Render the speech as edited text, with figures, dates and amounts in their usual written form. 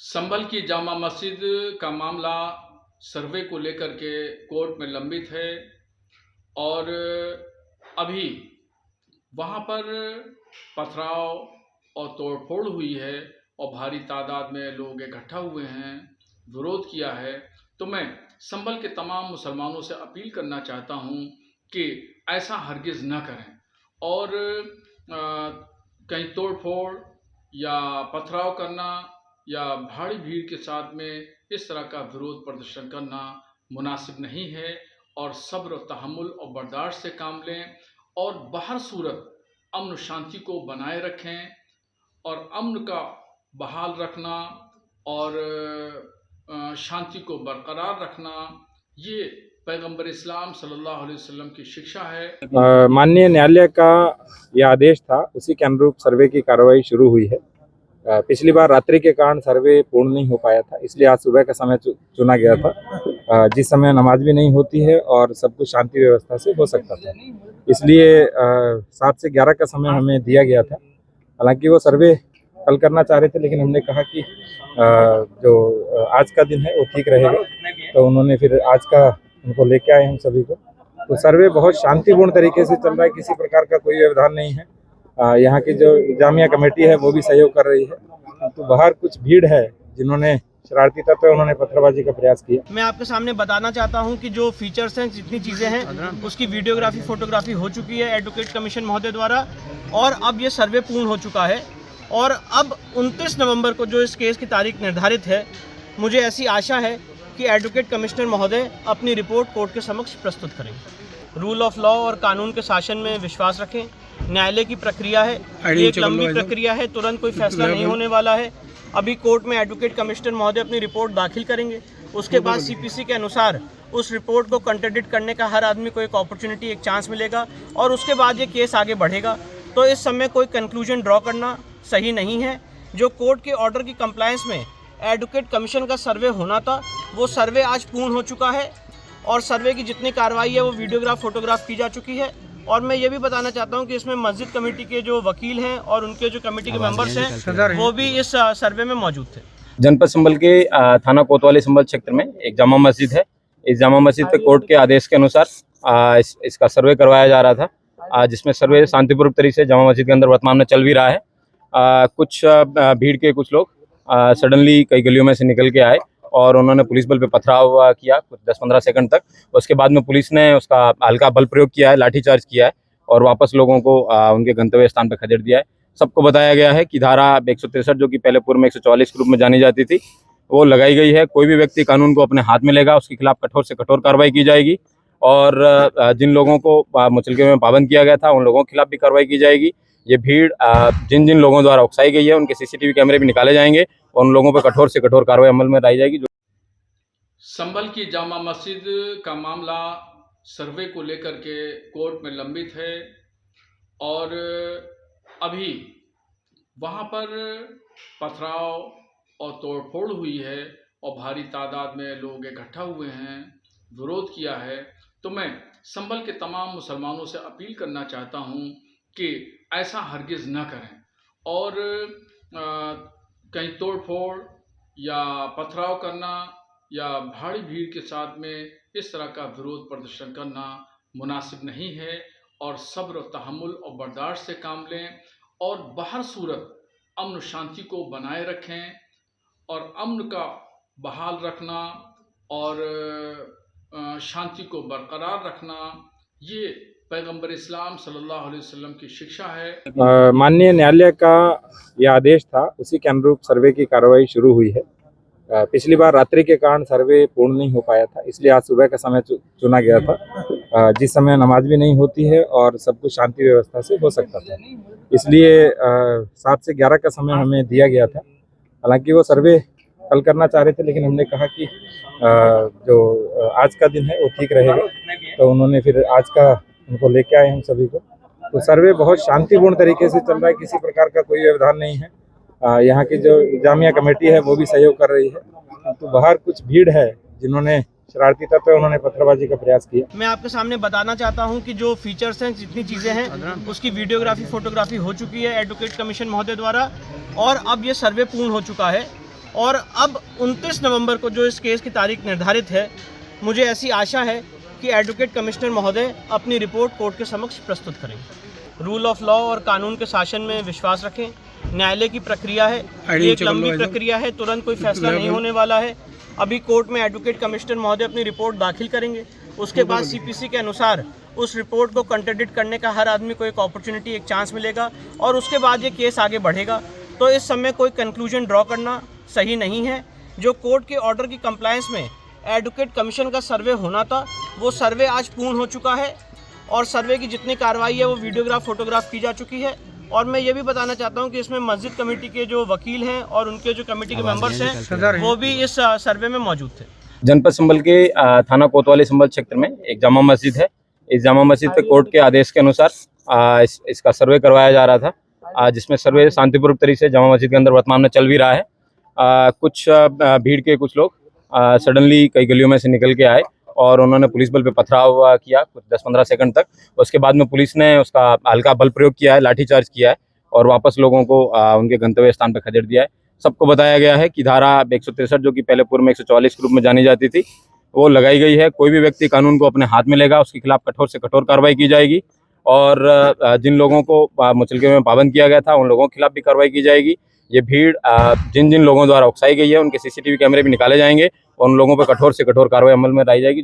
संभल की जामा मस्जिद का मामला सर्वे को लेकर के कोर्ट में लंबित है और अभी वहाँ पर पथराव और तोड़फोड़ हुई है और भारी तादाद में लोग इकट्ठा हुए हैं, विरोध किया है। तो मैं संभल के तमाम मुसलमानों से अपील करना चाहता हूँ कि ऐसा हरगिज़ न करें और कहीं तोड़फोड़ या पथराव करना या भारी भीड़ के साथ में इस तरह का विरोध प्रदर्शन करना मुनासिब नहीं है और सब्र, तहम्मुल और बर्दाश्त से काम लें और बहर सूरत अमन शांति को बनाए रखें और अमन का बहाल रखना और शांति को बरकरार रखना, ये पैगंबर इस्लाम सल्लल्लाहु अलैहि वसल्लम की शिक्षा है। माननीय न्यायालय का यह आदेश था, उसी के अनुरूप सर्वे की कार्रवाई शुरू हुई है। पिछली बार रात्रि के कारण सर्वे पूर्ण नहीं हो पाया था, इसलिए आज सुबह का समय चुना गया था, जिस समय नमाज भी नहीं होती है और सब कुछ शांति व्यवस्था से हो सकता था। इसलिए 7 से 11 का समय हमें दिया गया था। हालांकि वो सर्वे कल करना चाह रहे थे, लेकिन हमने कहा कि जो आज का दिन है वो ठीक रहेगा, तो उन्होंने फिर आज का उनको लेके आए हम सभी को। तो सर्वे बहुत शांतिपूर्ण तरीके से चल रहा है, किसी प्रकार का कोई व्यवधान नहीं है। यहाँ की जो जामिया कमेटी है वो भी सहयोग कर रही है। तो बाहर कुछ भीड़ है जिन्होंने शरारती तत्व उन्होंने पत्थरबाजी का प्रयास किया। मैं आपके सामने बताना चाहता हूं कि जो फीचर्स हैं, जितनी चीज़ें हैं, उसकी वीडियोग्राफी, फोटोग्राफी हो चुकी है एडवोकेट कमीशन महोदय द्वारा और अब ये सर्वे पूर्ण हो चुका है। और अब 29 नवंबर को जो इस केस की तारीख निर्धारित है, मुझे ऐसी आशा है कि एडवोकेट कमिश्नर महोदय अपनी रिपोर्ट कोर्ट के समक्ष प्रस्तुत करेंगे। रूल ऑफ लॉ और कानून के शासन में विश्वास रखें। न्यायालय की प्रक्रिया है, ये एक लंबी प्रक्रिया है, तुरंत कोई फैसला नहीं होने वाला है। अभी कोर्ट में एडवोकेट कमिश्नर महोदय अपनी रिपोर्ट दाखिल करेंगे, उसके बाद सीपीसी के अनुसार उस रिपोर्ट को कंट्राडिक्ट करने का हर आदमी को एक अपॉर्चुनिटी, एक चांस मिलेगा और उसके बाद ये केस आगे बढ़ेगा। तो इस समय कोई कंक्लूजन ड्रॉ करना सही नहीं है। जो कोर्ट के ऑर्डर की कंप्लायंस में एडवोकेट कमीशन का सर्वे होना था, वो सर्वे आज पूर्ण हो चुका है और सर्वे की जितनी कार्रवाई है वो वीडियोग्राफ, फोटोग्राफ की जा चुकी है। और मैं ये भी बताना चाहता हूँ कि इसमें मस्जिद कमेटी के जो वकील हैं और उनके जो कमेटी के मेंबर्स हैं, वो भी इस सर्वे में मौजूद थे। जनपद संभल के थाना कोतवाली संभल क्षेत्र में एक जामा मस्जिद है। इस जामा मस्जिद पे कोर्ट के आदेश के अनुसार इसका सर्वे करवाया जा रहा था, जिसमें सर्वे शांतिपूर्वक तरीके से जामा मस्जिद के अंदर वर्तमान में चल भी रहा है। कुछ भीड़ के कुछ लोग सडनली कई गलियों में से निकल के आए और उन्होंने पुलिस बल पे पथराव किया कुछ 10-15 सेकंड तक। उसके बाद में पुलिस ने उसका हल्का बल प्रयोग किया है, लाठीचार्ज किया है और वापस लोगों को उनके गंतव्य स्थान पर खदेड़ दिया है। सबको बताया गया है कि धारा 163 जो कि पहले पूर्व में 144 के रूप में जानी जाती थी, वो लगाई गई है। कोई भी व्यक्ति कानून को अपने हाथ में लेगा, उसके खिलाफ कठोर से कठोर कार्रवाई की जाएगी और जिन लोगों को मुचलके में पाबंद किया गया था, उन लोगों के खिलाफ भी कार्रवाई की जाएगी। ये भीड़ जिन जिन लोगों द्वारा उकसाई गई है, उनके सीसीटीवी कैमरे भी निकाले जाएंगे और उन लोगों पर कठोर से कठोर कार्रवाई अमल में लाई जाएगी। संभल की जामा मस्जिद का मामला सर्वे को लेकर के कोर्ट में लंबित है और अभी वहाँ पर पथराव और तोड़फोड़ हुई है और भारी तादाद में लोग इकट्ठा हुए हैं, विरोध किया है। तो मैं संभल के तमाम मुसलमानों से अपील करना चाहता हूँ कि ऐसा हरगिज़ न करें और कहीं तोड़फोड़ या पथराव करना या भारी भीड़ के साथ में इस तरह का विरोध प्रदर्शन करना मुनासिब नहीं है और सब्र, तहम्मुल और बर्दाश्त से काम लें और बहर सूरत अमन शांति को बनाए रखें और अमन का बहाल रखना और शांति को बरकरार रखना, ये पैगंबर इस्लाम सल्लल्लाहु अलैहि वसल्लम की शिक्षा है। माननीय न्यायालय का यह आदेश था, उसी के अनुरूप सर्वे की कार्रवाई शुरू हुई है। पिछली बार रात्रि के कारण सर्वे पूर्ण नहीं हो पाया था, इसलिए आज सुबह का समय चुना गया था, जिस समय नमाज भी नहीं होती है और सब कुछ शांति व्यवस्था से हो सकता था। इसलिए 7 से 11 का समय हमें दिया गया था। हालांकि वो सर्वे कल करना चाह रहे थे, लेकिन हमने कहा कि जो आज का दिन है वो ठीक रहेगा, तो उन्होंने फिर आज का उनको लेके आए हम सभी को। तो सर्वे बहुत शांतिपूर्ण तरीके से चल रहा है, किसी प्रकार का कोई व्यवधान नहीं है। यहाँ की जो जामिया कमेटी है वो भी सहयोग कर रही है। तो बाहर कुछ भीड़ है जिन्होंने शरारती तत्व उन्होंने पत्थरबाजी का प्रयास किया। मैं आपके सामने बताना चाहता हूं कि जो फीचर्स हैं, जितनी चीज़ें हैं, उसकी वीडियोग्राफी, फोटोग्राफी हो चुकी है एडवोकेट कमीशन महोदय द्वारा और अब ये सर्वे पूर्ण हो चुका है। और अब 29 नवंबर को जो इस केस की तारीख निर्धारित है, मुझे ऐसी आशा है कि एडवोकेट कमिश्नर महोदय अपनी रिपोर्ट कोर्ट के समक्ष प्रस्तुत करेंगे। रूल ऑफ लॉ और कानून के शासन में विश्वास रखें। न्यायालय की प्रक्रिया है, ये एक लंबी प्रक्रिया है, तुरंत कोई फैसला नहीं होने वाला है। अभी कोर्ट में एडवोकेट कमिश्नर महोदय अपनी रिपोर्ट दाखिल करेंगे, उसके बाद सीपीसी के अनुसार उस रिपोर्ट को कंट्राडिक्ट करने का हर आदमी को एक अपॉर्चुनिटी, एक चांस मिलेगा और उसके बाद ये केस आगे बढ़ेगा। तो इस समय कोई कंक्लूजन ड्रॉ करना सही नहीं है। जो कोर्ट के ऑर्डर की कंप्लायंस में एडवोकेट कमीशन का सर्वे होना था, वो सर्वे आज पूर्ण हो चुका है और सर्वे की जितनी कार्रवाई है वो वीडियोग्राफ, फोटोग्राफ की जा चुकी है। और मैं ये भी बताना चाहता हूँ कि इसमें मस्जिद कमेटी के जो वकील हैं और उनके जो कमेटी के मेंबर्स हैं, वो भी इस सर्वे में मौजूद थे। जनपद संभल के थाना कोतवाली संभल क्षेत्र में एक जामा मस्जिद है। इस जामा मस्जिद पे कोर्ट के आदेश के अनुसार इसका सर्वे करवाया जा रहा था, जिसमें सर्वे शांतिपूर्वक तरीके से जामा मस्जिद के अंदर वर्तमान में चल भी रहा है। कुछ भीड़ के कुछ लोग सडनली कई गलियों में से निकल के आए और उन्होंने पुलिस बल पे पथराव किया कुछ 10-15 सेकंड तक। उसके बाद में पुलिस ने उसका हल्का बल प्रयोग किया है, लाठीचार्ज किया है और वापस लोगों को उनके गंतव्य स्थान पर खदेड़ दिया है। सबको बताया गया है कि धारा 163 जो कि पहले पूर्व में 144 के रूप में जानी जाती थी, वो लगाई गई है। कोई भी व्यक्ति कानून को अपने हाथ में लेगा, उसके खिलाफ कठोर से कठोर कार्रवाई की जाएगी और जिन लोगों को मुचलके में पाबंद किया गया था, उन लोगों के खिलाफ भी कार्रवाई की जाएगी। ये भीड़ जिन जिन लोगों द्वारा उकसाई गई है, उनके सीसीटीवी कैमरे भी निकाले जाएंगे और उन लोगों पर कठोर से कठोर कार्रवाई अमल में लाई जाएगी।